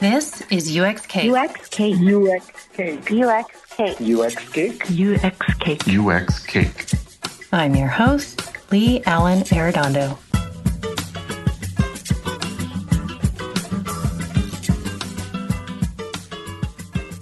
This is UX Cake. UX Cake. UX Cake. UX Cake. UX Cake. UX Cake. UX Cake. I'm your host, Lee Allen Arredondo.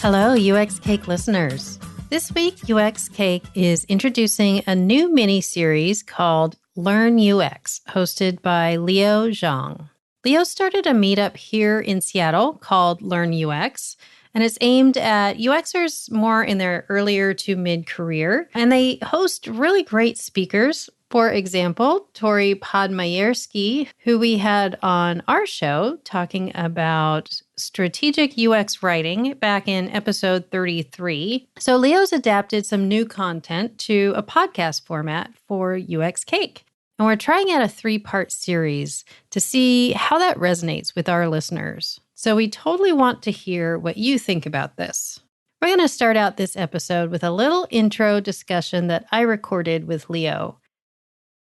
Hello, UX Cake listeners. This week, UX Cake is introducing a new mini-series called Learn UX, hosted by Leo Zhang. Leo started a meetup here in Seattle called Learn UX, and it's aimed at UXers more in their earlier to mid-career. And they host really great speakers. For example, Tori Podmayersky, who we had on our show talking about strategic UX writing back in episode 33. So Leo's adapted some new content to a podcast format for UX Cake. And we're trying out a 3-part series to see how that resonates with our listeners. So we totally want to hear what you think about this. We're going to start out this episode with a little intro discussion that I recorded with Leo.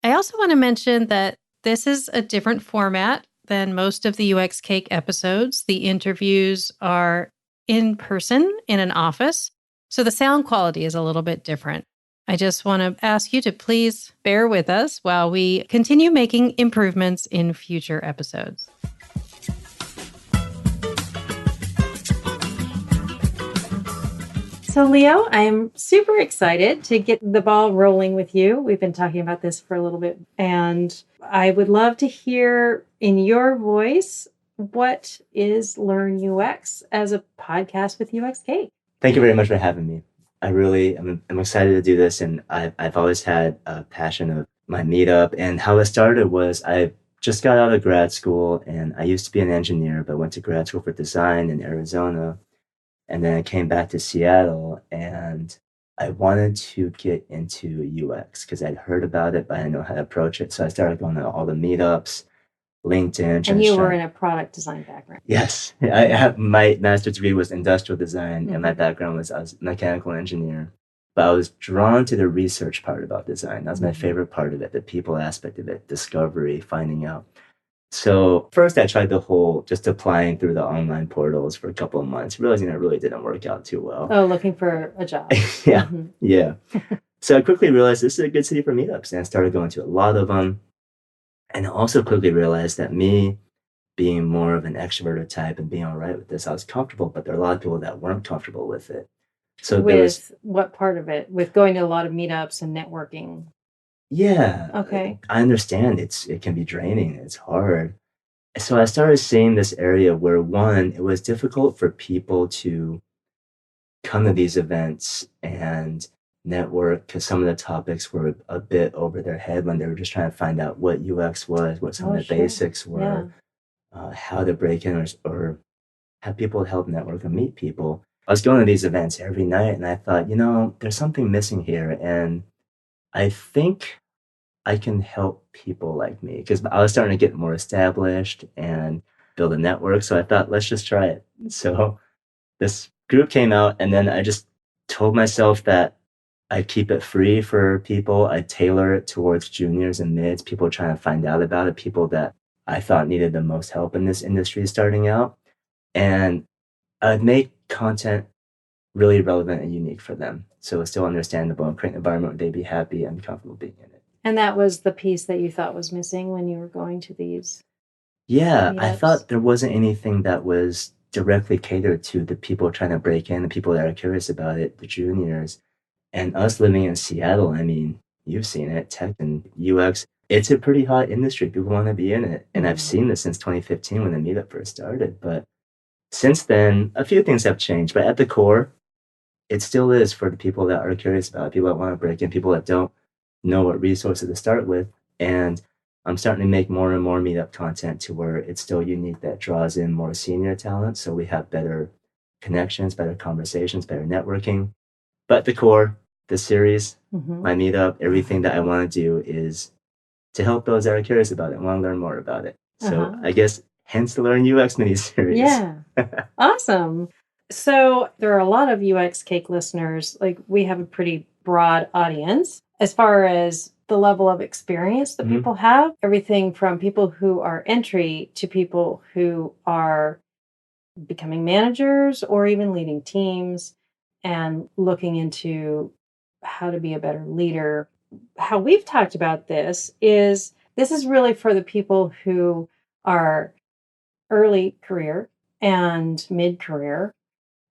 I also want to mention that this is a different format than most of the UX Cake episodes. The interviews are in person in an office, so the sound quality is a little bit different. I just want to ask you to please bear with us while we continue making improvements in future episodes. So Leo, I'm super excited to get the ball rolling with you. We've been talking about this for a little bit, and I would love to hear in your voice, what is Learn UX as a podcast with UX Cake? Thank you very much for having me. I'm excited to do this, and I've always had a passion of my meetup. And how it started was I just got out of grad school, and I used to be an engineer, but went to grad school for design in Arizona. And then I came back to Seattle, and I wanted to get into UX because I'd heard about it, but I didn't know how to approach it. So I started going to all the meetups, LinkedIn. And you were in a product design background. Yes. I have my master's degree was industrial design, and my background was I was a mechanical engineer. But I was drawn to the research part about design. That was my favorite part of it, the people aspect of it, discovery, finding out. So first I tried the whole just applying through the online portals for a couple of months, realizing it really didn't work out too well. Oh, looking for a job. Yeah. So I quickly realized this is a good city for meetups, and I started going to a lot of them. And I also quickly realized that me being more of an extroverted type and being all right with this, I was comfortable, but there are a lot of people that weren't comfortable with it. So what part of it? With going to a lot of meetups and networking? Yeah. Okay. I understand it can be draining. It's hard. So I started seeing this area where, one, it was difficult for people to come to these events and network because some of the topics were a bit over their head when they were just trying to find out what UX was, what some of the basics were, how to break in or have people help network and meet people. I was going to these events every night, and I thought, there's something missing here. And I think I can help people like me because I was starting to get more established and build a network. So I thought, let's just try it. So this group came out, and then I just told myself that I'd keep it free for people. I'd tailor it towards juniors and mids, people trying to find out about it, people that I thought needed the most help in this industry starting out. And I'd make content really relevant and unique for them. So it's still understandable and create an environment where they'd be happy and comfortable being in it. And that was the piece that you thought was missing when you were going to these? Yeah, meetups? I thought there wasn't anything that was directly catered to the people trying to break in, the people that are curious about it, the juniors. And us living in Seattle, I mean, you've seen it, tech and UX, it's a pretty hot industry. People want to be in it. And I've seen this since 2015 when the meetup first started. But since then, a few things have changed. But at the core, it still is for the people that are curious about it, people that want to break in, people that don't know what resources to start with. And I'm starting to make more and more meetup content to where it's still unique, that draws in more senior talent. So we have better connections, better conversations, better networking. But the core, the series, my meetup, everything that I want to do is to help those that are curious about it and want to learn more about it. So I guess hence the Learn UX mini-series. Yeah. Awesome. So there are a lot of UX Cake listeners. Like, we have a pretty broad audience as far as the level of experience that people have. Everything from people who are entry to people who are becoming managers or even leading teams and looking into how to be a better leader. How we've talked about this is really for the people who are early career and mid career.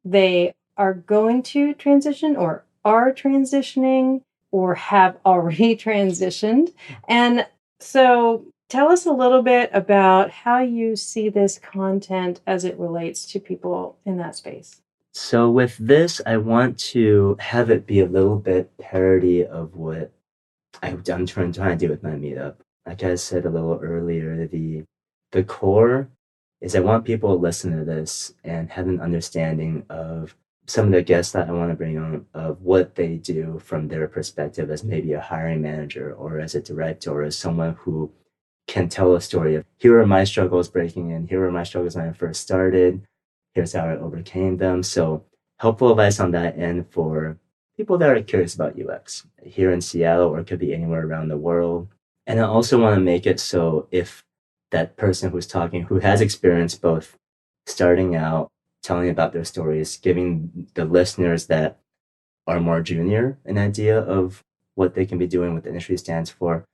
They are going to transition or are transitioning or have already transitioned. And so tell us a little bit about how you see this content as it relates to people in that space. So with this, I want to have it be a little bit parody of what I'm trying to do with my meetup. Like I said a little earlier, the core is I want people to listen to this and have an understanding of some of the guests that I want to bring on, of what they do from their perspective as maybe a hiring manager or as a director or as someone who can tell a story of, here are my struggles breaking in, here were my struggles when I first started, here's how I overcame them. So helpful advice on that end for people that are curious about UX here in Seattle, or it could be anywhere around the world. And I also want to make it so if that person who's talking, who has experience both starting out, telling about their stories, giving the listeners that are more junior an idea of what they can be doing, what the industry stands for,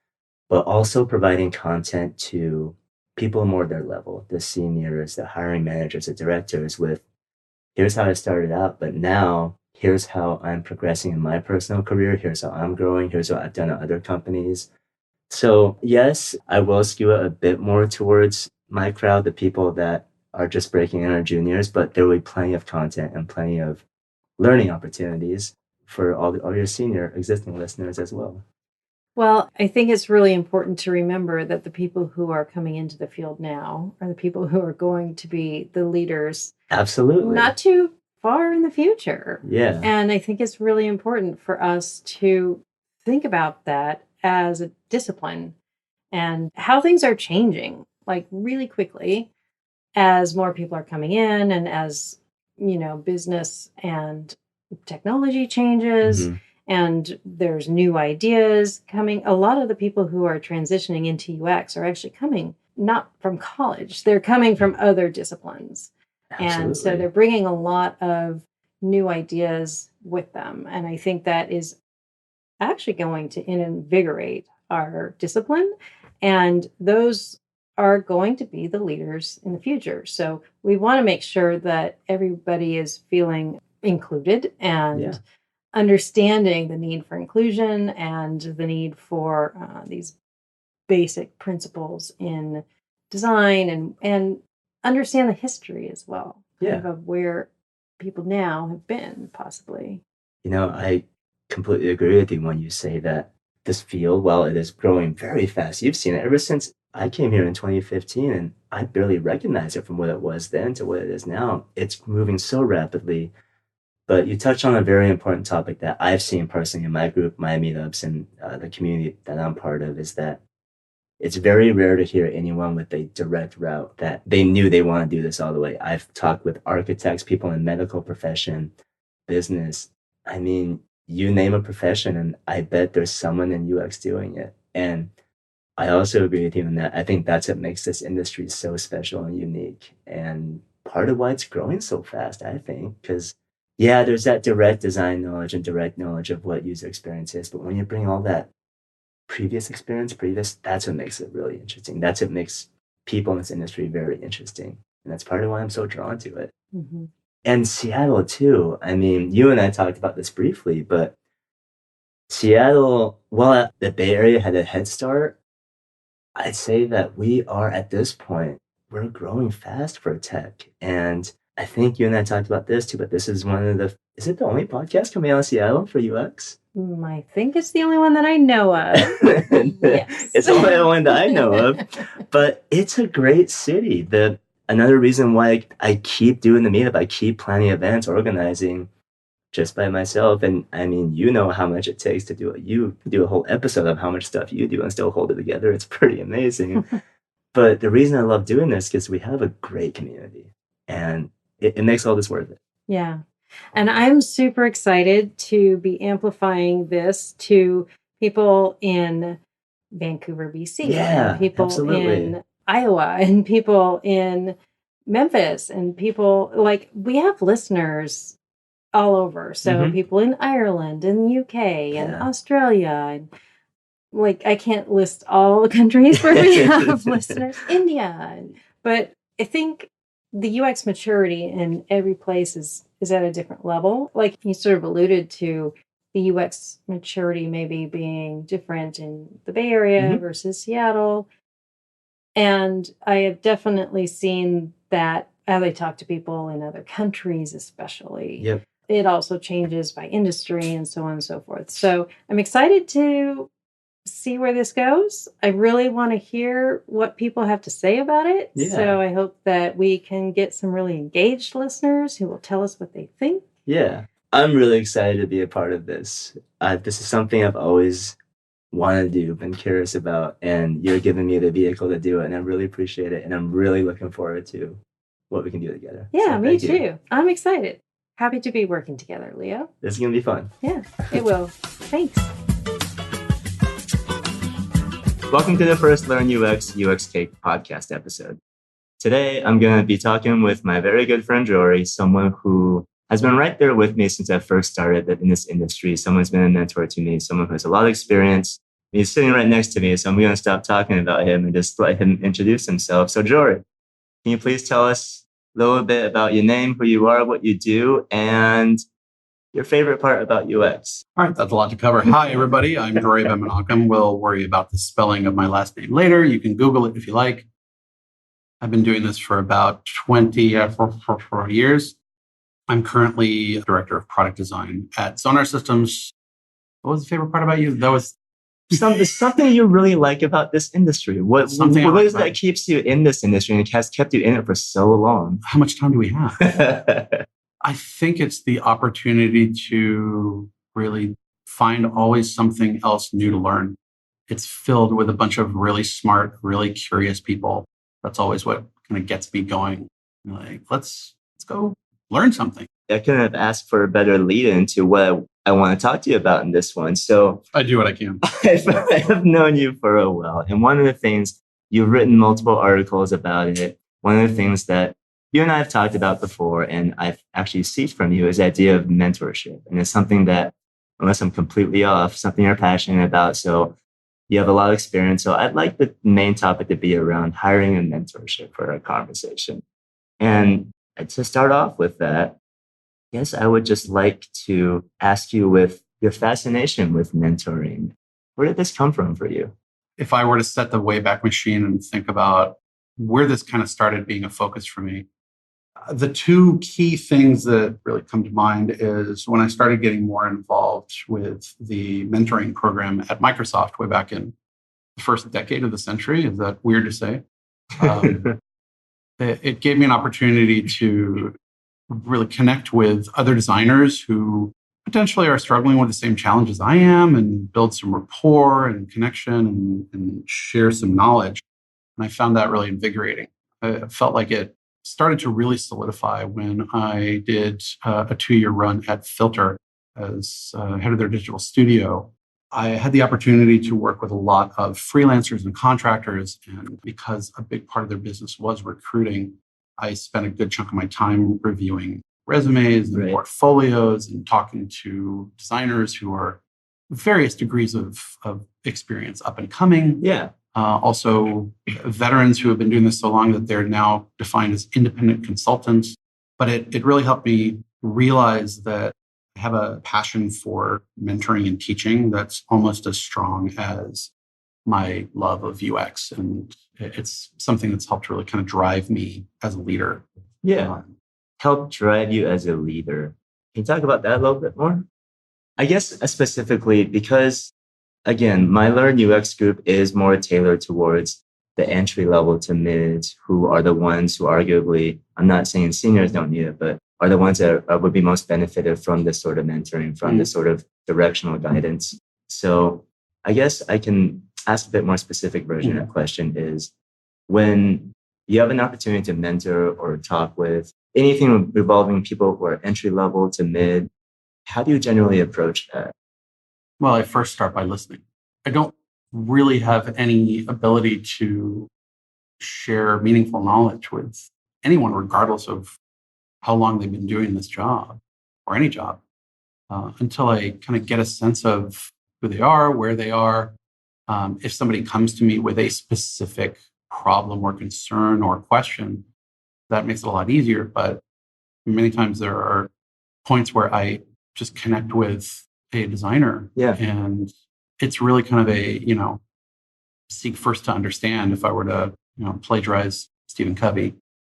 but also providing content to people more their level, the seniors, the hiring managers, the directors, with, here's how I started out, but now here's how I'm progressing in my personal career. Here's how I'm growing. Here's what I've done at other companies. So yes, I will skew it a bit more towards my crowd, the people that are just breaking in, our juniors, but there will be plenty of content and plenty of learning opportunities for all your senior existing listeners as well. Well, I think it's really important to remember that the people who are coming into the field now are the people who are going to be the leaders. Absolutely. Not too far in the future. Yeah. And I think it's really important for us to think about that as a discipline and how things are changing, like really quickly as more people are coming in and as, business and technology changes. Mm-hmm. And there's new ideas coming. A lot of the people who are transitioning into UX are actually coming not from college, they're coming from other disciplines. Absolutely. And so they're bringing a lot of new ideas with them. And I think that is actually going to invigorate our discipline. And those are going to be the leaders in the future. So we want to make sure that everybody is feeling included and understanding the need for inclusion and the need for these basic principles in design and understand the history as well, kind of where people now have been possibly. I completely agree with you when you say that this field, while it is growing very fast, you've seen it ever since I came here in 2015, and I barely recognized it from what it was then to what it is now. It's moving so rapidly. But you touched on a very important topic that I've seen personally in my group, my meetups, and the community that I'm part of, is that it's very rare to hear anyone with a direct route that they knew they want to do this all the way. I've talked with architects, people in medical profession, business. I mean, you name a profession, and I bet there's someone in UX doing it. And I also agree with you in that I think that's what makes this industry so special and unique. And part of why it's growing so fast, I think, because there's that direct design knowledge and direct knowledge of what user experience is. But when you bring all that previous experience, that's what makes it really interesting. That's what makes people in this industry very interesting. And that's part of why I'm so drawn to it. Mm-hmm. And Seattle, too. I mean, you and I talked about this briefly, but Seattle, while the Bay Area had a head start, I'd say that we are at this point, we're growing fast for tech. And I think you and I talked about this too, but this is is it the only podcast coming out of Seattle for UX? I think it's the only one that I know of. Yes. It's the only one that I know of, but it's a great city. Another reason why I keep doing the meetup, I keep planning events, organizing just by myself. And I mean, you know how much it takes to do it. You do a whole episode of how much stuff you do and still hold it together. It's pretty amazing. But the reason I love doing this is because we have a great community, and it makes all this worth it. Yeah. And I'm super excited to be amplifying this to people in Vancouver, BC, and people absolutely. in Iowa, and people in Memphis and people like we have listeners all over. So people in Ireland and the UK and Australia and like I can't list all the countries where we have listeners, India. But I think the UX maturity in every place is at a different level. Like you sort of alluded to the UX maturity maybe being different in the Bay Area versus Seattle. And I have definitely seen that as I talk to people in other countries, especially. Yep. It also changes by industry and so on and so forth. So I'm excited to see where this goes. I really want to hear what people have to say about it. Yeah. So I hope that we can get some really engaged listeners who will tell us what they think. Yeah. I'm really excited to be a part of this. This is something I've always wanted to do, been curious about, and you're giving me the vehicle to do it, and I really appreciate it, and I'm really looking forward to what we can do together. Yeah, so me too. I'm excited. Happy to be working together, Leo. This is going to be fun. Yeah, it will. Thanks. Welcome to the first Learn UX Cake podcast episode. Today, I'm going to be talking with my very good friend, Jory, someone who has been right there with me since I first started in this industry. Someone's been a mentor to me, someone who has a lot of experience. He's sitting right next to me, so I'm going to stop talking about him and just let him introduce himself. So, Jory, can you please tell us a little bit about your name, who you are, what you do, and your favorite part about UX? All right, that's a lot to cover. Hi, everybody. I'm Jory Bemanakam. We'll worry about the spelling of my last name later. You can Google it if you like. I've been doing this for about 4 years. I'm currently Director of Product Design at Sonar Systems. What was the favorite part about you? That was something you really like about this industry. What is that keeps you in this industry and has kept you in it for so long? How much time do we have? I think it's the opportunity to really find always something else new to learn. It's filled with a bunch of really smart, really curious people. That's always what kind of gets me going. Like, let's go learn something. I couldn't have asked for a better lead into what I want to talk to you about in this one. So I do what I can. I have known you for a while. And one of the things, you've written multiple articles about it. One of the things that you and I have talked about before, and I've actually seen from you, is the idea of mentorship. And it's something that, unless I'm completely off, something you're passionate about. So you have a lot of experience. So I'd like the main topic to be around hiring and mentorship for our conversation. And to start off with that, I guess I would just like to ask you, with your fascination with mentoring, where did this come from for you? If I were to set the Wayback Machine and think about where this kind of started being a focus for me, the two key things that really come to mind is when I started getting more involved with the mentoring program at Microsoft way back in the first decade of the century. Is that weird to say? It gave me an opportunity to really connect with other designers who potentially are struggling with the same challenges I am and build some rapport and connection and share some knowledge. And I found that really invigorating. I felt like it started to really solidify when I did a 2-year run at Filter as head of their digital studio. I had the opportunity to work with a lot of freelancers and contractors. And because a big part of their business was recruiting, I spent a good chunk of my time reviewing resumes and portfolios and talking to designers who are various degrees of experience, up and coming. Yeah. Also, veterans who have been doing this so long that they're now defined as independent consultants. But it really helped me realize that I have a passion for mentoring and teaching that's almost as strong as my love of UX. And it's something that's helped really kind of drive me as a leader. Yeah. Help drive you as a leader. Can you talk about that a little bit more? I guess specifically because, again, my Learn UX group is more tailored towards the entry level to mids, who are the ones who arguably, I'm not saying seniors don't need it, but are the ones that would be most benefited from this sort of mentoring, from this sort of directional guidance. So I guess I can ask a bit more specific version of that question is, when you have an opportunity to mentor or talk with anything involving people who are entry level to mid, how do you generally approach that? Well, I first start by listening. I don't really have any ability to share meaningful knowledge with anyone, regardless of how long they've been doing this job or any job, until I kind of get a sense of who they are, where they are. If somebody comes to me with a specific problem or concern or question, that makes it a lot easier. But many times there are points where I just connect with a designer. Yeah. And it's really kind of a, seek first to understand. If I were to, plagiarize Stephen Covey,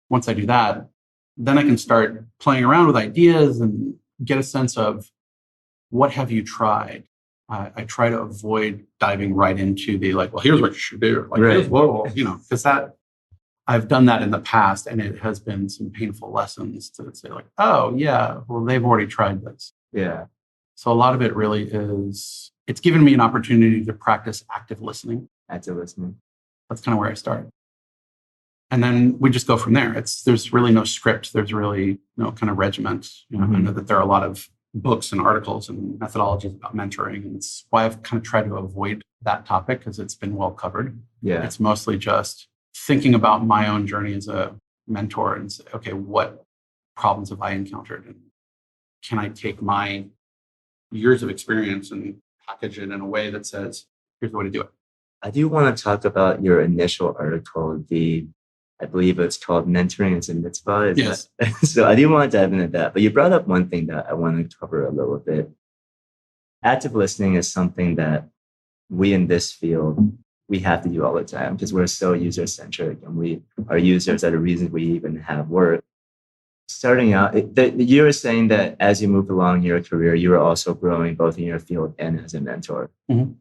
once I do that, then I can start playing around with ideas and get a sense of what have you tried. I try to avoid diving right into the well, here's what you should do. Here's because that I've done that in the past, and it has been some painful lessons to say oh yeah, well they've already tried this. Yeah. So a lot of it really is, it's given me an opportunity to practice active listening. Active listening. That's kind of where I start. And then we just go from there. There's really no script. There's really no kind of regiment. I know that there are a lot of books and articles and methodologies about mentoring. And it's why I've kind of tried to avoid that topic, because it's been well covered. Yeah. It's mostly just thinking about my own journey as a mentor and say, okay, what problems have I encountered? And can I take my years of experience and package it in a way that says, here's the way to do it. I do want to talk about your initial article, I believe it's called Mentoring as a Mitzvah. Yes. So I do want to dive into that, but you brought up one thing that I want to cover a little bit. Active listening is something that we in this field, we have to do all the time because we're so user-centric, and we are users are the reason we even have work. Starting out, you were saying that as you move along in your career, you were also growing both in your field and as a mentor. Mm-hmm.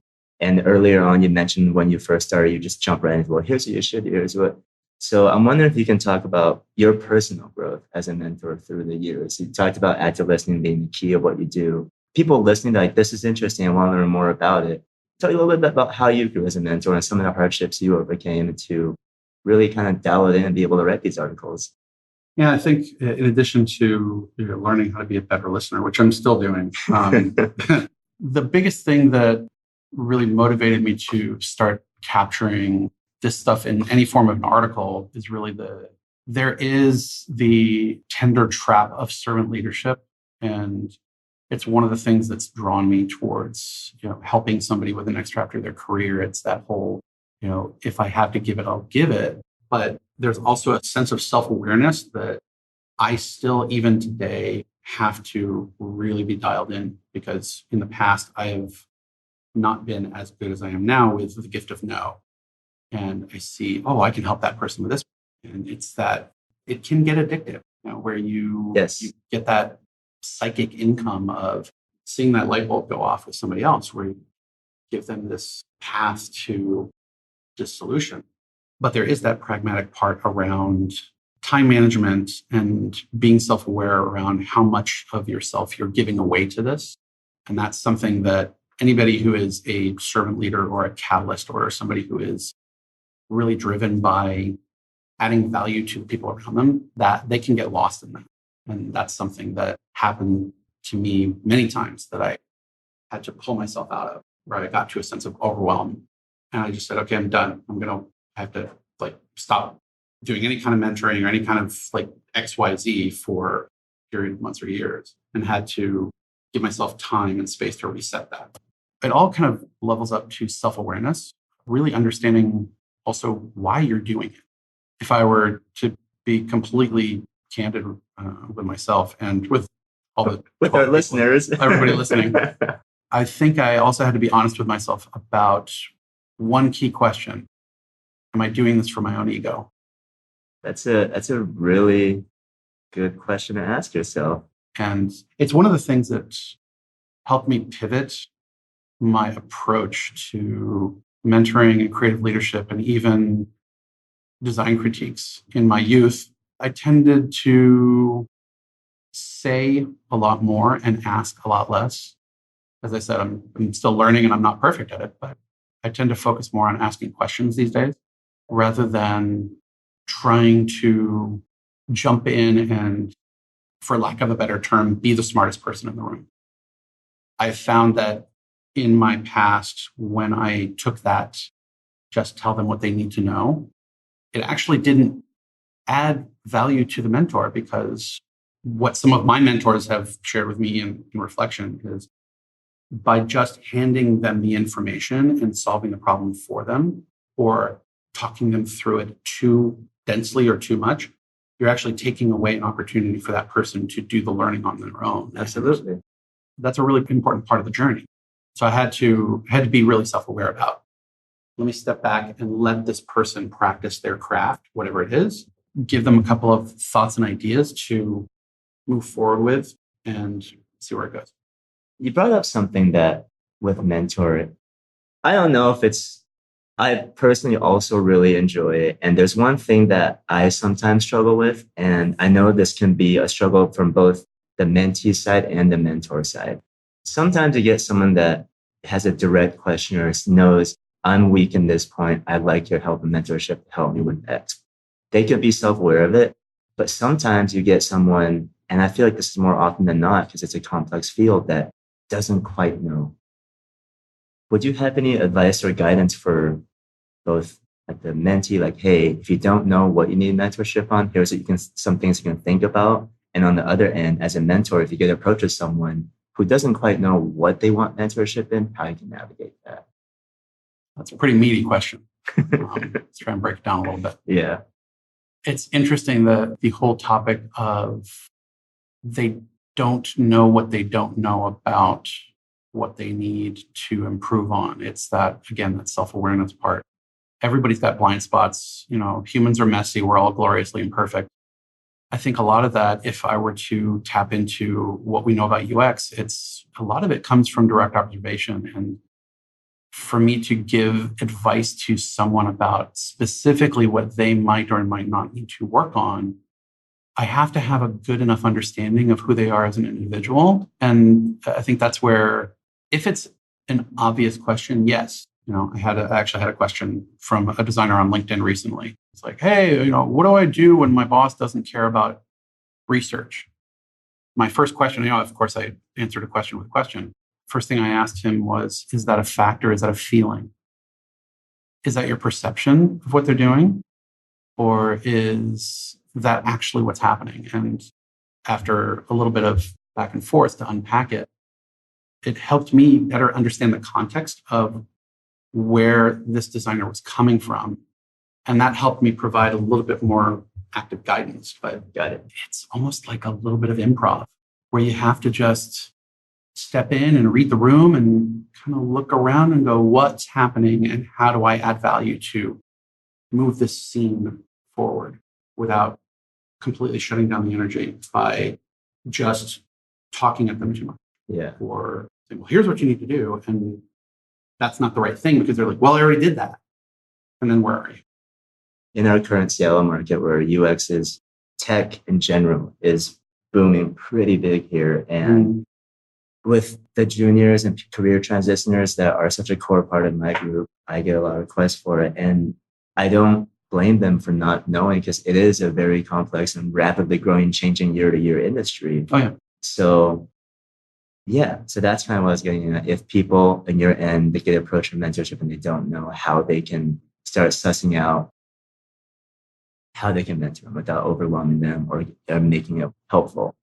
And earlier on, you mentioned when you first started, you just jump right into, well, here's what you should do, here's what. So I'm wondering if you can talk about your personal growth as a mentor through the years. You talked about active listening being the key of what you do. People listening, this is interesting, I want to learn more about it. Tell you a little bit about how you grew as a mentor and some of the hardships you overcame to really kind of dial it in and be able to write these articles. Yeah, I think in addition to learning how to be a better listener, which I'm still doing, the biggest thing that really motivated me to start capturing this stuff in any form of an article is really there is the tender trap of servant leadership. And it's one of the things that's drawn me towards, helping somebody with the next chapter of their career. It's that whole, if I have to give it, I'll give it. But there's also a sense of self-awareness that I still, even today, have to really be dialed in, because in the past, I have not been as good as I am now with the gift of no. And I see, I can help that person with this. And it's that it can get addictive, where you get that psychic income of seeing that light bulb go off with somebody else, where you give them this path to dissolution. But there is that pragmatic part around time management and being self-aware around how much of yourself you're giving away to this. And that's something that anybody who is a servant leader or a catalyst or somebody who is really driven by adding value to the people around them, that they can get lost in that. And that's something that happened to me many times that I had to pull myself out of, where I got to a sense of overwhelm. And I just said, okay, I'm done. I have to stop doing any kind of mentoring or any kind of XYZ for a period of months or years, and had to give myself time and space to reset that. It all kind of levels up to self-awareness, really understanding also why you're doing it. If I were to be completely candid with myself and with our listeners, everybody listening, I think I also had to be honest with myself about one key question. Am I doing this for my own ego? That's a really good question to ask yourself. And it's one of the things that helped me pivot my approach to mentoring and creative leadership and even design critiques. In my youth, I tended to say a lot more and ask a lot less. As I said, I'm still learning and I'm not perfect at it, but I tend to focus more on asking questions these days rather than trying to jump in and, for lack of a better term, be the smartest person in the room. I found that in my past, when I took that, just tell them what they need to know, it actually didn't add value to the mentor, because what some of my mentors have shared with me in reflection is by just handing them the information and solving the problem for them, or talking them through it too densely or too much, you're actually taking away an opportunity for that person to do the learning on their own. Absolutely. That's a really important part of the journey. So I had to be really self-aware about, let me step back and let this person practice their craft, whatever it is, give them a couple of thoughts and ideas to move forward with and see where it goes. You brought up something that with mentor, I don't know if I personally also really enjoy it. And there's one thing that I sometimes struggle with, and I know this can be a struggle from both the mentee side and the mentor side. Sometimes you get someone that has a direct question or knows, I'm weak in this point. I'd like your help and mentorship to help me with X. They could be self-aware of it, but sometimes you get someone, and I feel like this is more often than not because it's a complex field, that doesn't quite know. Would you have any advice or guidance for both at the mentee, like, hey, if you don't know what you need mentorship on, here's what some things you can think about. And on the other end, as a mentor, if you get approached with someone who doesn't quite know what they want mentorship in, how you can navigate that? That's a pretty meaty question. Let's try and break it down a little bit. Yeah. It's interesting that the whole topic of they don't know what they don't know about what they need to improve on. It's that, again, that self-awareness part. Everybody's got blind spots. Humans are messy. We're all gloriously imperfect. I think a lot of that, if I were to tap into what we know about UX, a lot of it comes from direct observation. And for me to give advice to someone about specifically what they might or might not need to work on, I have to have a good enough understanding of who they are as an individual. And I think that's where, if it's an obvious question, yes. I actually had a question from a designer on LinkedIn recently. It's like, hey, what do I do when my boss doesn't care about research? My first question, of course, I answered a question with a question. First thing I asked him was, is that a fact or is that a feeling? Is that your perception of what they're doing? Or is that actually what's happening? And after a little bit of back and forth to unpack it, it helped me better understand the context of where this designer was coming from. And that helped me provide a little bit more active guidance. But it's almost like a little bit of improv where you have to just step in and read the room and kind of look around and go, what's happening and how do I add value to move this scene forward without completely shutting down the energy by just talking at them too much. Yeah. Or saying, well, here's what you need to do. And that's not the right thing because they're like, well, I already did that. And then where are you? In our current Seattle market where UX is tech in general is booming pretty big here. And with the juniors and career transitioners that are such a core part of my group, I get a lot of requests for it. And I don't blame them for not knowing because it is a very complex and rapidly growing, changing year to year industry. Oh, yeah. So that's kind of what I was getting at. If people in your end, they get approached for mentorship and they don't know how they can start sussing out how they can mentor them without overwhelming them or making it helpful.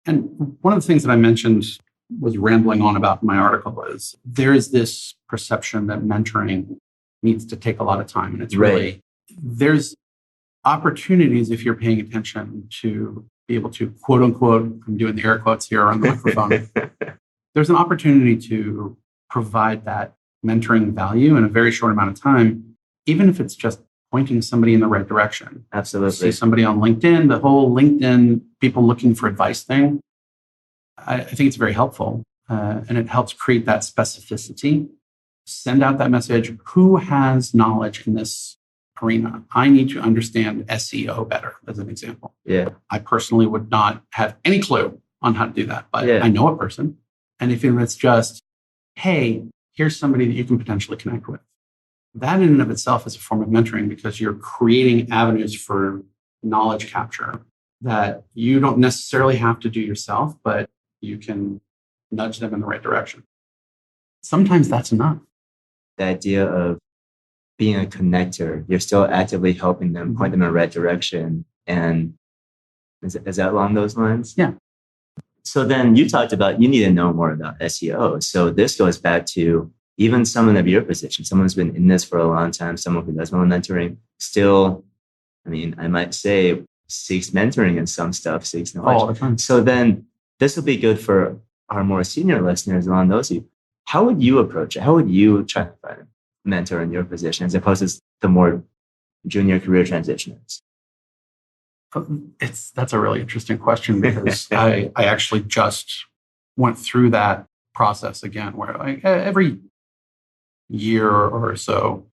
And one of the things that I mentioned was rambling on about in my article is there is this perception that mentoring needs to take a lot of time. And it's really, there's opportunities if you're paying attention to be able to, quote unquote, I'm doing the air quotes here on the microphone. There's an opportunity to provide that mentoring value in a very short amount of time, even if it's just pointing somebody in the right direction. Absolutely. See somebody on LinkedIn, the whole LinkedIn people looking for advice thing. I think it's very helpful. And it helps create that specificity. Send out that message. Who has knowledge in this arena? I need to understand SEO better, as an example. Yeah. I personally would not have any clue on how to do that, but I know a person. And if it's just, hey, here's somebody that you can potentially connect with. That in and of itself is a form of mentoring because you're creating avenues for knowledge capture that you don't necessarily have to do yourself, but you can nudge them in the right direction. Sometimes that's enough. The idea of being a connector. You're still actively helping them, point them in the right direction. And is that along those lines? Yeah. So then you talked about you need to know more about SEO. So this goes back to even someone of your position, someone who's been in this for a long time, someone who does more mentoring, still, I mean, I might say seeks mentoring in some stuff, seeks knowledge. All the time. So then this will be good for our more senior listeners on those of you. How would you approach it? How would you try to find a mentor in your position as opposed to the more junior career transitioners? That's a really interesting question because I actually just went through that process again, where every year or so,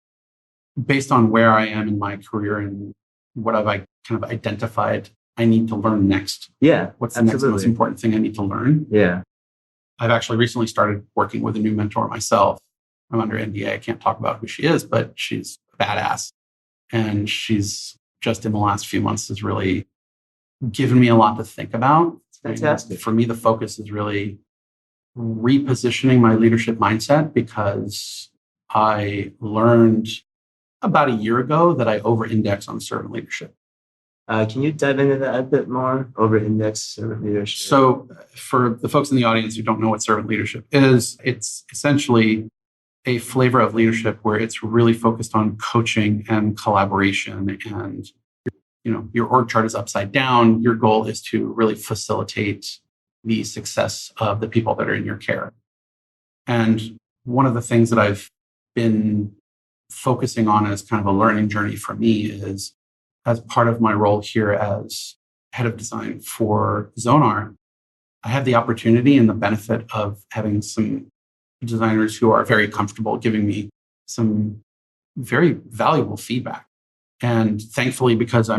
based on where I am in my career and what I've kind of identified I need to learn next. Yeah. What's the next most important thing I need to learn? Yeah. I've actually recently started working with a new mentor myself. I'm under NDA. I can't talk about who she is, but she's a badass. And she's just in the last few months has really given me a lot to think about. It's fantastic. For me, the focus is really repositioning my leadership mindset because I learned about a year ago that I over-index on servant leadership. Can you dive into that a bit more? Over-index servant leadership. So for the folks in the audience who don't know what servant leadership is, it's essentially a flavor of leadership where it's really focused on coaching and collaboration. And your org chart is upside down. Your goal is to really facilitate the success of the people that are in your care. And one of the things that I've been focusing on as kind of a learning journey for me is, as part of my role here as head of design for Zonar, I have the opportunity and the benefit of having some designers who are very comfortable giving me some very valuable feedback. And thankfully, because I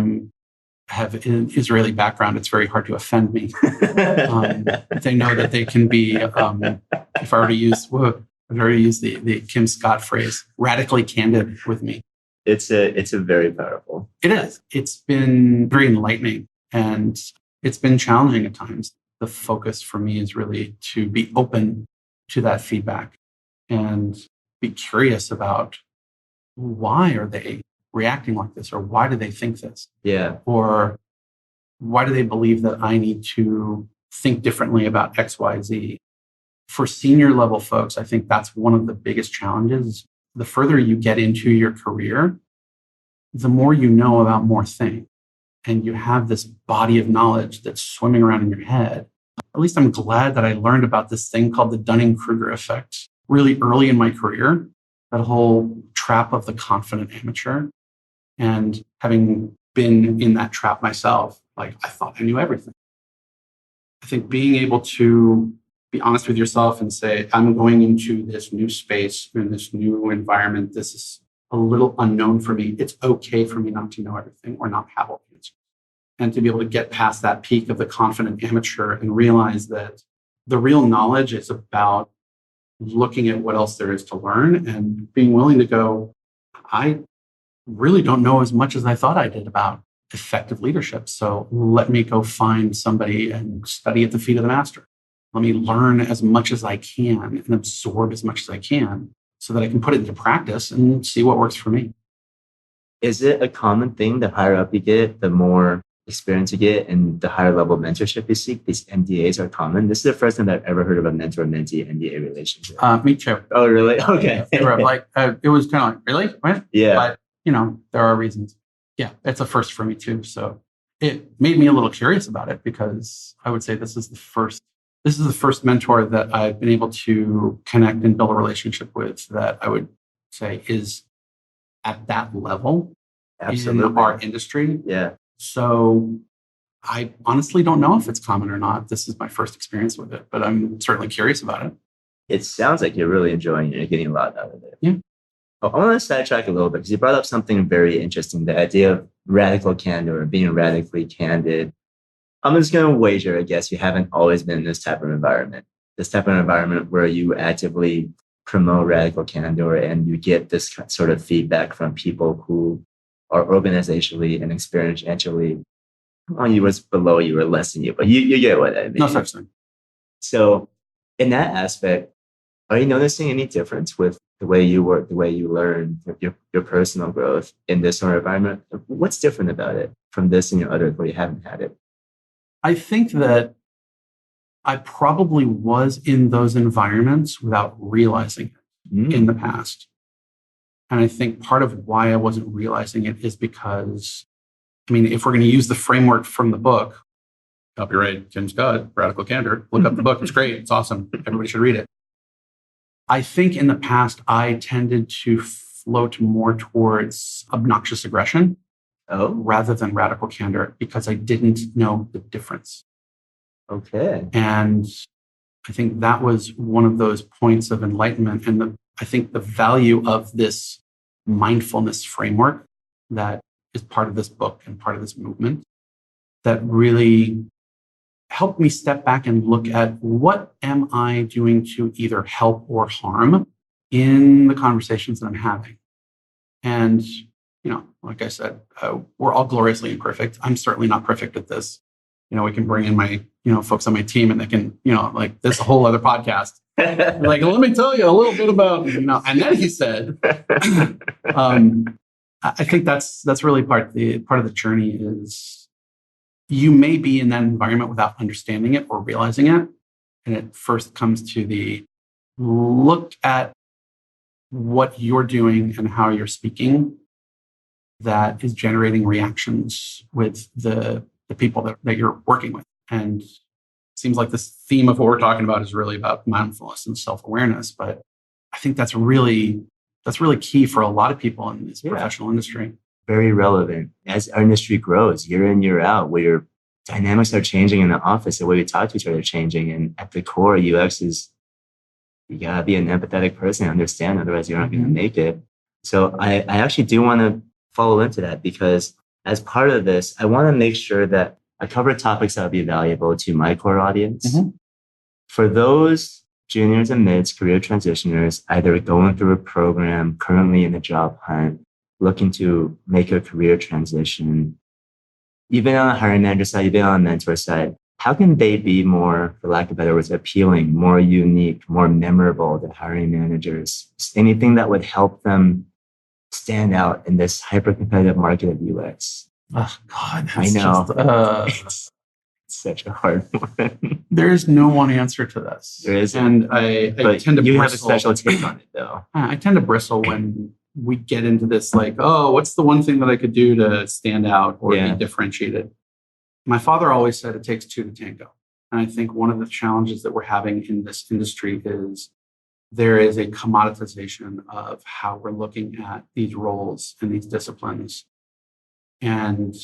have an Israeli background, it's very hard to offend me. They know that they can be, if I were to use the Kim Scott phrase, radically candid with me. It's a very powerful. It is. It's been very enlightening and it's been challenging at times. The focus for me is really to be open to that feedback and be curious about why are they reacting like this, or why do they think this? Yeah. Or why do they believe that I need to think differently about X, Y, Z? For senior level folks, I think that's one of the biggest challenges. The further you get into your career, the more you know about more things. And you have this body of knowledge that's swimming around in your head. At least I'm glad that I learned about this thing called the Dunning-Kruger effect really early in my career, that whole trap of the confident amateur. And having been in that trap myself, I thought I knew everything. I think being able to be honest with yourself and say, I'm going into this new space, in this new environment. This is a little unknown for me. It's okay for me not to know everything or not have all the answers. And to be able to get past that peak of the confident amateur and realize that the real knowledge is about looking at what else there is to learn and being willing to go, I really don't know as much as I thought I did about effective leadership. So let me go find somebody and study at the feet of the master. Let me learn as much as I can and absorb as much as I can so that I can put it into practice and see what works for me. Is it a common thing the higher up you get, the more experience you get, and the higher level mentorship you seek? These NDAs are common. This is the first time I've ever heard of a mentor-mentee NDA relationship. Me too. Oh, really? Okay. It was kind of like, really? What? Yeah. But, there are reasons. Yeah, it's a first for me too. So it made me a little curious about it because I would say this is the first mentor that I've been able to connect and build a relationship with that I would say is at that level. Absolutely. In our industry. Yeah. So I honestly don't know if it's common or not. This is my first experience with it, but I'm certainly curious about it. It sounds like you're really enjoying it. You're getting a lot out of it. Yeah. I want to sidetrack a little bit because you brought up something very interesting, the idea of radical candor, being radically candid. I'm just going to wager, I guess, you haven't always been in this type of environment where you actively promote radical candor and you get this sort of feedback from people who are organizationally and experientially on you, was below you or less than you, but you get what I mean. No such thing. So in that aspect, are you noticing any difference with the way you work, the way you learn, your personal growth in this sort of environment? What's different about it from this and your others where you haven't had it? I think that I probably was in those environments without realizing it in the past. And I think part of why I wasn't realizing it is because, I mean, if we're going to use the framework from the book, copyright Tim Scott, Radical Candor, look up the book. It's great. It's awesome. Everybody should read it. I think in the past, I tended to float more towards obnoxious aggression rather than radical candor because I didn't know the difference. Okay. And I think that was one of those points of enlightenment. And I think the value of this mindfulness framework that is part of this book and part of this movement that really helped me step back and look at what am I doing to either help or harm in the conversations that I'm having. And, like I said, we're all gloriously imperfect. I'm certainly not perfect at this. We can bring in my, folks on my team and they can, like this whole other podcast. Like, let me tell you a little bit about, and then he said, I think that's really part of the journey is you may be in that environment without understanding it or realizing it. And it first comes to the look at what you're doing and how you're speaking that is generating reactions with the people that you're working with. And it seems like this theme of what we're talking about is really about mindfulness and self-awareness. But I think that's really key for a lot of people in this professional industry. Very relevant as our industry grows year in, year out, where your dynamics are changing in the office, the way we talk to each other are changing. And at the core, UX is you gotta be an empathetic person and understand, otherwise you're not going to make it. So I actually do want to follow into that because as part of this, I want to make sure that I cover topics that will be valuable to my core audience. For those juniors and mids, career transitioners, either going through a program, currently in the job hunt, looking to make a career transition, even on the hiring manager side, even on the mentor side, how can they be more, for lack of better words, appealing, more unique, more memorable to hiring managers? Anything that would help them stand out in this hyper-competitive market of UX? Oh, God. I know. It's such a hard one. There's no one answer to this. There isn't. And I tend to you bristle. have a special take on it, though. I tend to bristle when we get into this, like, oh, what's the one thing that I could do to stand out or be differentiated? My father always said it takes two to tango. And I think one of the challenges that we're having in this industry is there is a commoditization of how we're looking at these roles and these disciplines. And,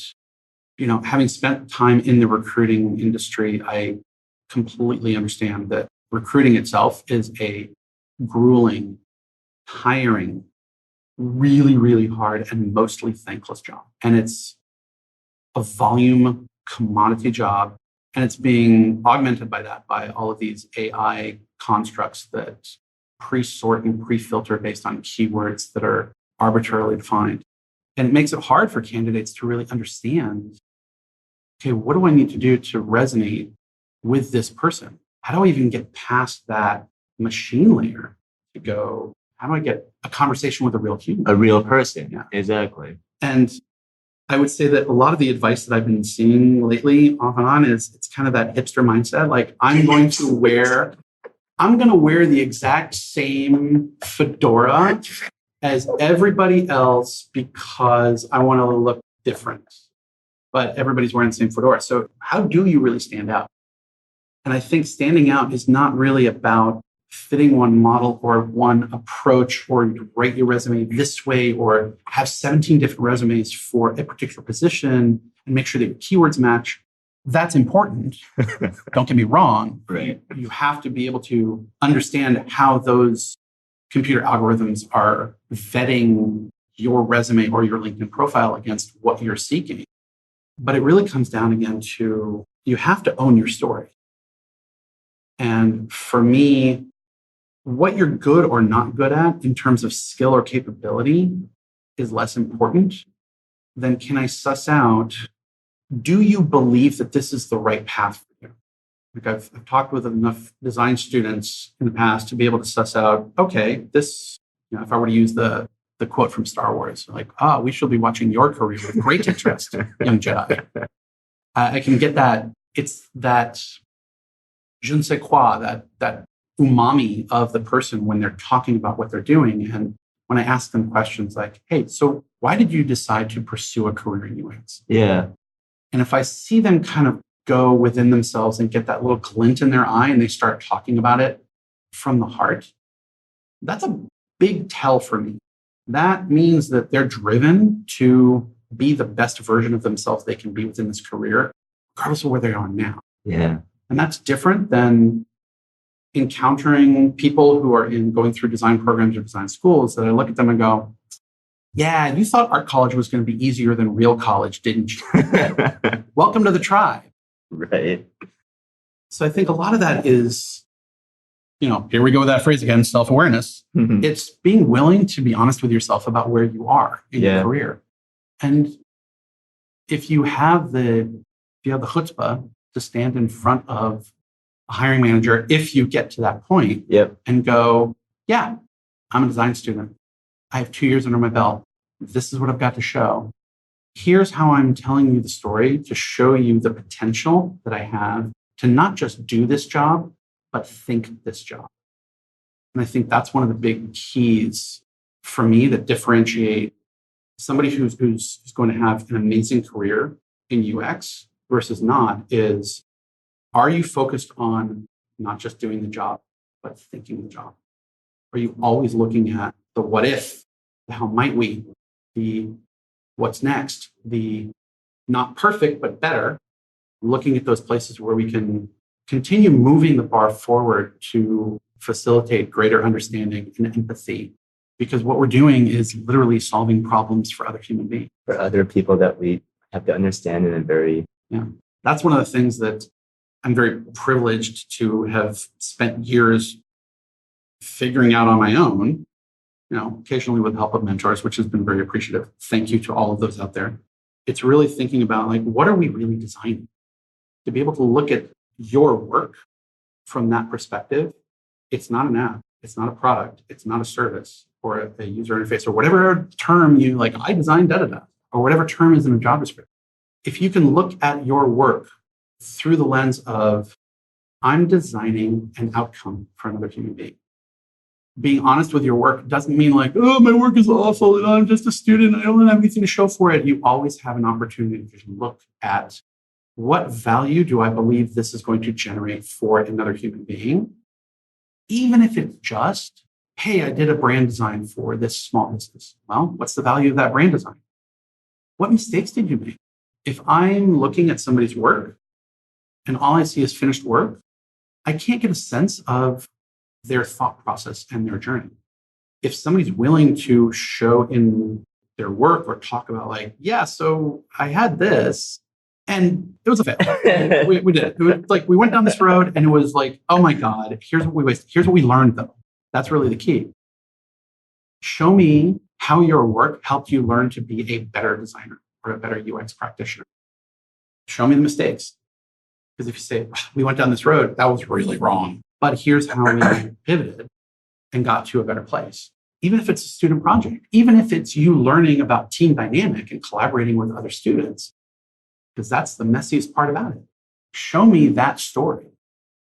having spent time in the recruiting industry, I completely understand that recruiting itself is a grueling, tiring, really, really hard and mostly thankless job. And it's a volume commodity job. And it's being augmented by all of these AI constructs that pre-sort and pre-filter based on keywords that are arbitrarily defined. And it makes it hard for candidates to really understand, okay, what do I need to do to resonate with this person? How do I even get past that machine layer to go, how do I get a conversation with a real human? A real person. Yeah. Exactly. And I would say that a lot of the advice that I've been seeing lately off and on is it's kind of that hipster mindset. Like I'm going to wear the exact same fedora as everybody else because I want to look different, but everybody's wearing the same fedora. So how do you really stand out? And I think standing out is not really about fitting one model or one approach or write your resume this way or have 17 different resumes for a particular position and make sure that your keywords match. That's important. Don't get me wrong. Right. You have to be able to understand how those computer algorithms are vetting your resume or your LinkedIn profile against what you're seeking. But it really comes down again to you have to own your story. And for me, what you're good or not good at in terms of skill or capability is less important than can I suss out, do you believe that this is the right path for you? Like I've talked with enough design students in the past to be able to suss out, okay, this if I were to use the quote from Star Wars, like, we shall be watching your career with great interest, young Jedi. I can get that. It's that je ne sais quoi, that umami of the person when they're talking about what they're doing. And when I ask them questions like, hey, so why did you decide to pursue a career in UX? Yeah. And if I see them kind of go within themselves and get that little glint in their eye and they start talking about it from the heart, that's a big tell for me. That means that they're driven to be the best version of themselves they can be within this career, regardless of where they are now. Yeah. And that's different than encountering people who are going through design programs or design schools that I look at them and go, yeah, you thought art college was going to be easier than real college, didn't you? Welcome to the tribe. Right. So I think a lot of that is, here we go with that phrase again, self-awareness. Mm-hmm. It's being willing to be honest with yourself about where you are in your career. And if you have the chutzpah to stand in front of a hiring manager, if you get to that point, and go, yeah, I'm a design student. I have 2 years under my belt. This is what I've got to show. Here's how I'm telling you the story to show you the potential that I have to not just do this job, but think this job. And I think that's one of the big keys for me that differentiate somebody who's going to have an amazing career in UX versus not is, are you focused on not just doing the job, but thinking the job? Are you always looking at the what if, the how might we, the what's next, the not perfect, but better, looking at those places where we can continue moving the bar forward to facilitate greater understanding and empathy. Because what we're doing is literally solving problems for other human beings. For other people that we have to understand in a very... Yeah. That's one of the things that I'm very privileged to have spent years figuring out on my own, occasionally with the help of mentors, which has been very appreciative. Thank you to all of those out there. It's really thinking about, like, what are we really designing? To be able to look at your work from that perspective, it's not an app, it's not a product, it's not a service or a user interface or whatever term you like, I designed da-da-da, or whatever term is in a job description. If you can look at your work through the lens of, I'm designing an outcome for another human being. Being honest with your work doesn't mean like, oh, my work is awful and I'm just a student, I don't have anything to show for it. You always have an opportunity to look at, what value do I believe this is going to generate for another human being? Even if it's just, hey, I did a brand design for this small business. Well, what's the value of that brand design? What mistakes did you make? If I'm looking at somebody's work and all I see is finished work, I can't get a sense of their thought process and their journey. If somebody's willing to show in their work or talk about like, yeah, so I had this and it was a fail. we did it. It was like, we went down this road and it was like, oh my God, here's what we wasted. Here's what we learned though. That's really the key. Show me how your work helped you learn to be a better designer or a better UX practitioner. Show me the mistakes. Because if you say, we went down this road, that was really wrong. But here's how we pivoted and got to a better place. Even if it's a student project, even if it's you learning about team dynamic and collaborating with other students, because that's the messiest part about it. Show me that story.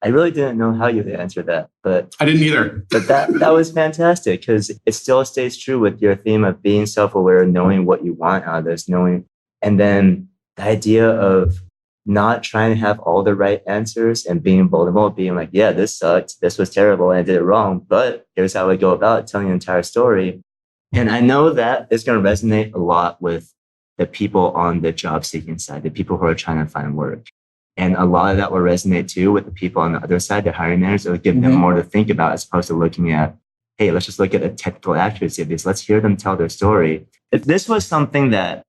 I really didn't know how you would answer that, but I didn't either. But that was fantastic because it still stays true with your theme of being self-aware, knowing what you want out of this, and then the idea of not trying to have all the right answers and being vulnerable, being like, yeah, this sucked, this was terrible, and I did it wrong, but here's how I go about telling the entire story. And I know that it's going to resonate a lot with the people on the job seeking side, the people who are trying to find work. And a lot of that will resonate too with the people on the other side, the hiring managers. It'll give them more to think about as opposed to looking at, hey, let's just look at the technical accuracy of this. Let's hear them tell their story. If this was something that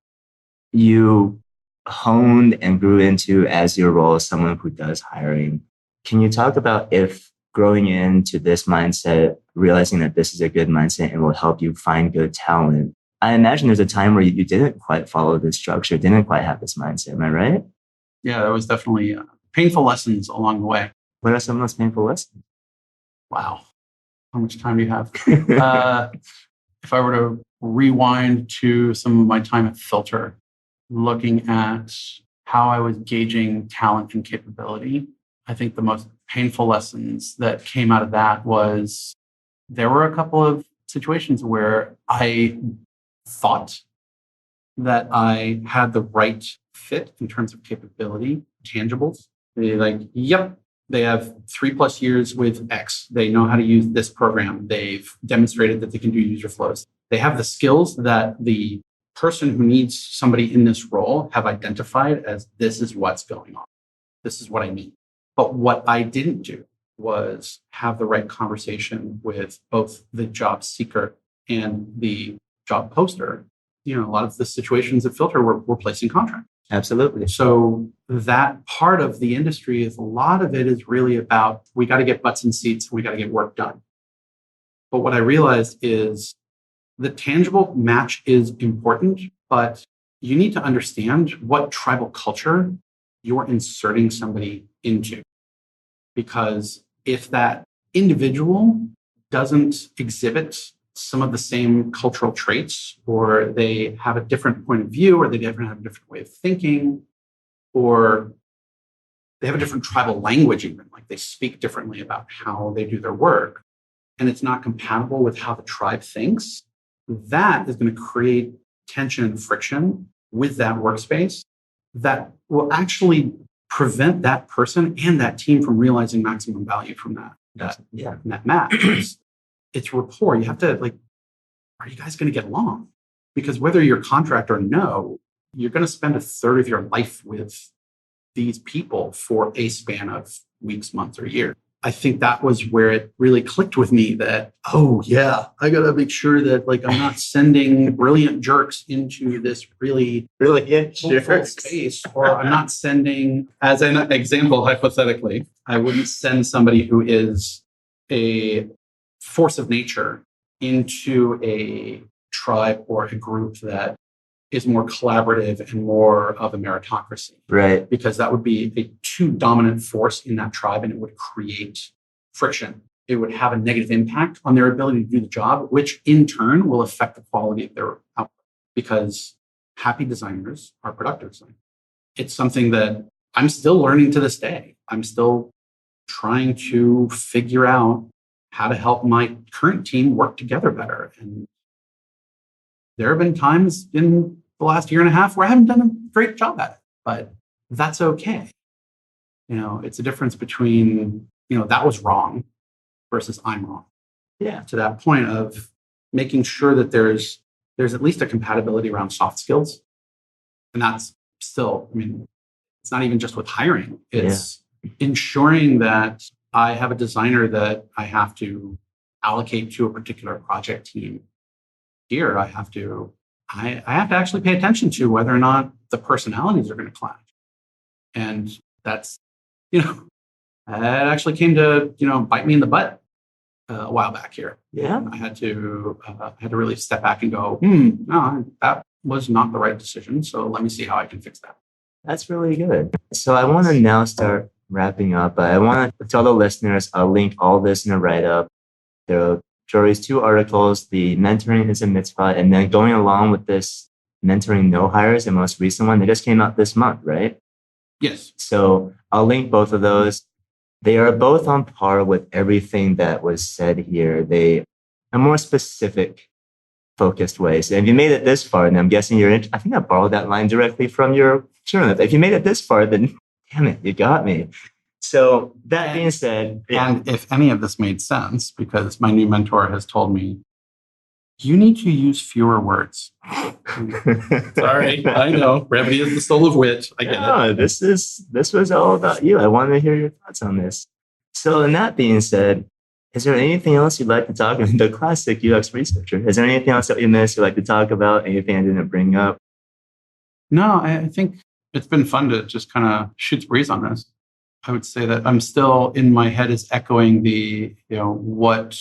you honed and grew into as your role as someone who does hiring, can you talk about if growing into this mindset, realizing that this is a good mindset and will help you find good talent? I imagine there's a time where you didn't quite follow this structure, didn't quite have this mindset. Am I right? Yeah, there was definitely painful lessons along the way. What are some of those painful lessons? Wow. how much time do you have? If I were to rewind to some of my time at Filter, looking at how I was gauging talent and capability, I think the most painful lessons that came out of that was there were a couple of situations where I thought that I had the right fit in terms of capability, tangibles. They like, yep, they have 3+ years with X. They know how to use this program. They've demonstrated that they can do user flows. They have the skills that the person who needs somebody in this role have identified as this is what's going on. This is what I need. But what I didn't do was have the right conversation with both the job seeker and the job poster. A lot of the situations at Filter were placing contracts. Absolutely. So that part of the industry is a lot of it is really about, we got to get butts in seats, we got to get work done. But what I realized is the tangible match is important, but you need to understand what tribal culture you're inserting somebody into. Because if that individual doesn't exhibit some of the same cultural traits, or they have a different point of view, or they have a different way of thinking, or they have a different tribal language, even like they speak differently about how they do their work, and it's not compatible with how the tribe thinks, that is going to create tension and friction with that workspace that will actually prevent that person and that team from realizing maximum value from that match. It's rapport. You have to are you guys going to get along? Because whether you're contract or no, you're going to spend 1/3 of your life with these people for a span of weeks, months, or years. I think that was where it really clicked with me that, oh yeah, I got to make sure that I'm not sending brilliant jerks into this really Brilliant space, or I'm not sending, as an example, hypothetically, I wouldn't send somebody who is a force of nature into a tribe or a group that is more collaborative and more of a meritocracy. Right. Because that would be a too dominant force in that tribe, and it would create friction. It would have a negative impact on their ability to do the job, which in turn will affect the quality of their output. Because happy designers are productive designers. It's something that I'm still learning to this day. I'm still trying to figure out how to help my current team work together better. And there have been times in the last 1.5 years where I haven't done a great job at it, but that's okay. It's a difference between, that was wrong versus I'm wrong. Yeah. To that point of making sure that there's at least a compatibility around soft skills. And that's still, it's not even just with hiring. It's ensuring that I have a designer that I have to allocate to a particular project team. Here, I have to actually pay attention to whether or not the personalities are going to clash. And that's, it actually came to, bite me in the butt a while back here. Yeah. I had to really step back and go, no, that was not the right decision. So let me see how I can fix that. That's really good. So I want to now start wrapping up. I want to tell the listeners, I'll link all this in a write-up. There are Jory's 2 articles, the mentoring is a mitzvah, and then going along with this mentoring no hires, the most recent one, they just came out this month, right? Yes. So I'll link both of those. They are both on par with everything that was said here. They are more specific, focused ways. And if you made it this far, and I'm guessing I think I borrowed that line directly from your journal. If you made it this far, then damn it, you got me. So that being said, and if any of this made sense, because my new mentor has told me, you need to use fewer words. Sorry, I know. Brevity is the soul of wit. I get it. This was all about you. I want to hear your thoughts on this. So, and that being said, is there anything else you'd like to talk about? The classic UX researcher. Is there anything else that you missed you'd like to talk about? Anything I didn't bring up? No, I think it's been fun to just kind of shoot the breeze on this. I would say that I'm still in my head is echoing the, what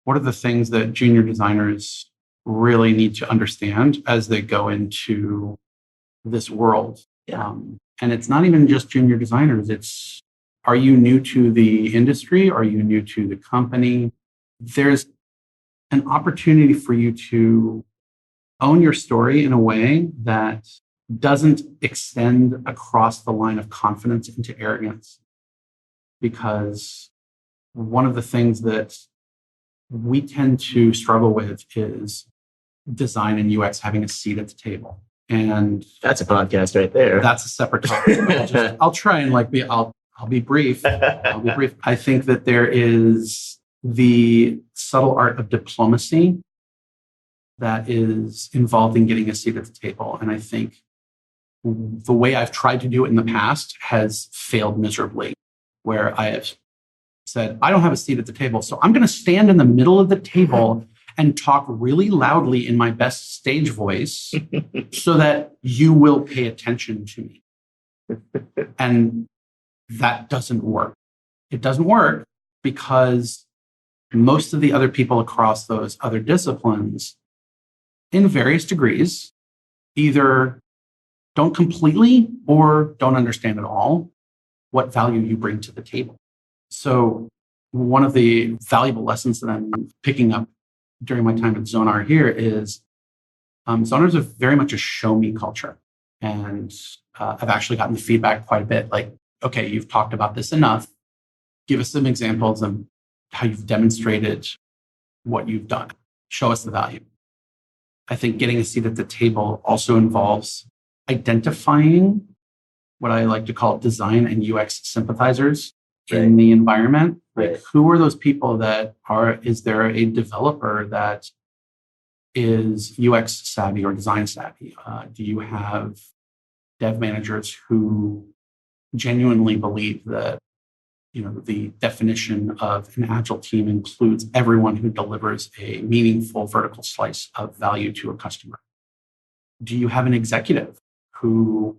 are the things that junior designers really need to understand as they go into this world. Yeah. And it's not even just junior designers. Are you new to the industry? Are you new to the company? there's an opportunity for you to own your story in a way that doesn't extend across the line of confidence into arrogance. Because one of the things that we tend to struggle with is design and UX having a seat at the table. And that's a podcast right there. That's a separate topic. I'll try and I'll be brief. I'll be brief. I think that there is the subtle art of diplomacy that is involved in getting a seat at the table. And I think the way I've tried to do it in the past has failed miserably, where I have said, I don't have a seat at the table, so I'm going to stand in the middle of the table and talk really loudly in my best stage voice so that you will pay attention to me. And that doesn't work. It doesn't work because most of the other people across those other disciplines, in various degrees, either don't completely or don't understand at all what value you bring to the table. So one of the valuable lessons that I'm picking up during my time at Zonar here is Zonar is very much a show me culture. And I've actually gotten the feedback quite a bit like, okay, you've talked about this enough. Give us some examples of how you've demonstrated what you've done. Show us the value. I think getting a seat at the table also involves identifying what I like to call design and UX sympathizers in the environment. Like, who are those people that is there a developer that is UX savvy or design savvy? Do you have dev managers who genuinely believe that, the definition of an agile team includes everyone who delivers a meaningful vertical slice of value to a customer? Do you have an executive who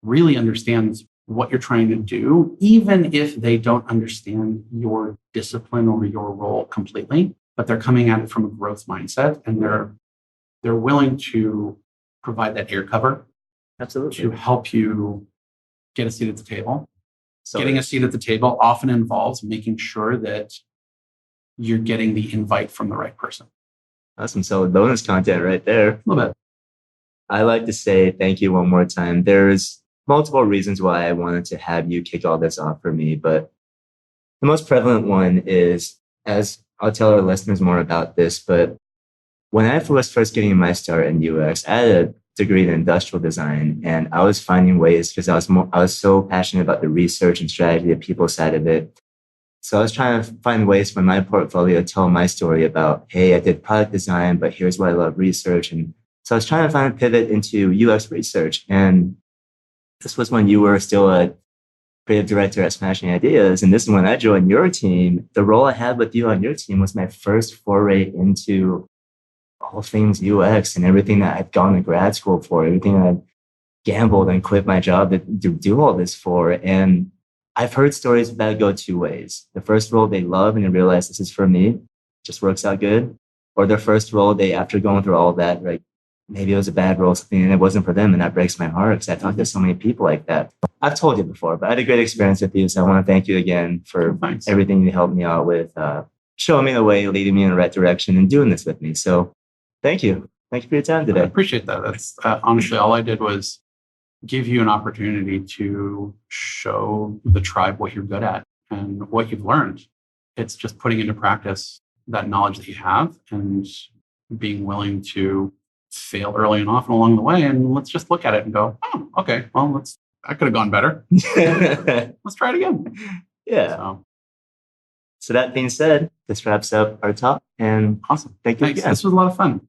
really understands what you're trying to do, even if they don't understand your discipline or your role completely, but they're coming at it from a growth mindset and they're willing to provide that air cover to help you get a seat at the table. So getting a seat at the table often involves making sure that you're getting the invite from the right person. That's some solid bonus content right there. A little bit. I like to say thank you one more time. There's multiple reasons why I wanted to have you kick all this off for me, but the most prevalent one is, as I'll tell our listeners more about this, but when I was first getting my start in UX, I had a degree in industrial design, and I was finding ways because I was so passionate about the research and strategy, the people side of it. So I was trying to find ways for my portfolio to tell my story about, hey, I did product design, but here's why I love research. And so I was trying to find a pivot into UX research. And this was when you were still a creative director at Smashing Ideas. And this is when I joined your team. The role I had with you on your team was my first foray into all things UX and everything that I'd gone to grad school for, everything I'd gambled and quit my job to do all this for. And I've heard stories that go two ways. The first role they love and they realize this is for me, just works out good. Or their first role, they, after going through all that, like maybe it was a bad role, something, and it wasn't for them. And that breaks my heart because I talked to so many people like that. I've told you before, but I had a great experience with you. So I want to thank you again for everything you helped me out with, showing me the way, leading me in the right direction and doing this with me. So thank you. Thank you for your time today. I appreciate that. That's honestly, all I did was give you an opportunity to show the tribe what you're good at and what you've learned. It's just putting into practice that knowledge that you have and being willing to fail early and often along the way. And let's just look at it and go, oh, okay, well, that could have gone better. Let's try it again. Yeah. So that being said, this wraps up our talk. And awesome. Thank you Thanks. again. This was a lot of fun.